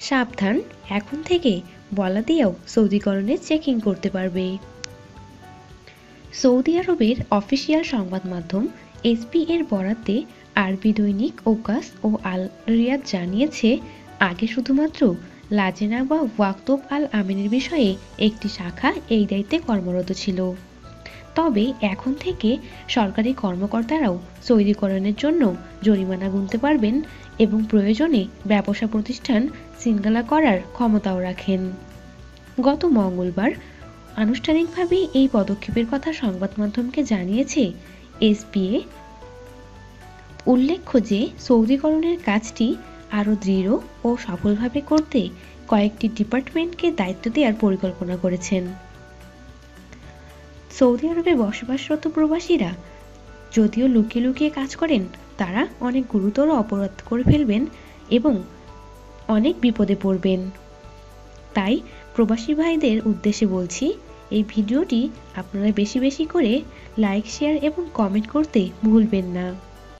সাবধান, এখন থেকে বলা দিয়েও সৌদিকরণে চেকিং করতে পারবে। সৌদি আরবের অফিসিয়াল সংবাদ মাধ্যম এসপি এর বরাতে আরবি দৈনিক ওকাস ও আল রিয়াদ জানিয়েছে, আগে শুধুমাত্র লাজেনা বা ওয়াকতুব আল আমিনের বিষয়ে একটি শাখা এই দায়িত্বে কর্মরত ছিল। তবে এখন থেকে সরকারি কর্মকর্তারাও সৌদিকরণের জন্য জরিমানা গুনতে পারবেন এবং প্রয়োজনে ব্যবসা প্রতিষ্ঠান সিঙ্গালা করার ক্ষমতাও রাখেন। গত মঙ্গলবার আনুষ্ঠানিকভাবে এই পদক্ষেপের কথা সংবাদ মাধ্যমকে জানিয়েছে এসপিএ। উল্লেখ্য যে সৌদিকরণের কাজটি আরও দৃঢ় ও সফলভাবে করতে কয়েকটি ডিপার্টমেন্টকে দায়িত্ব দেওয়ার পরিকল্পনা করেছেন। সৌদি আরবে বসবাসরত প্রবাসীরা যদিও লুকিয়ে লুকিয়ে কাজ করেন, তারা অনেক গুরুতর অপরাধ করে ফেলবেন এবং অনেক বিপদে পড়বেন। তাই প্রবাসী ভাইদের উদ্দেশ্যে বলছি, এই ভিডিওটি আপনারা বেশি বেশি করে লাইক, শেয়ার এবং কমেন্ট করতে ভুলবেন না।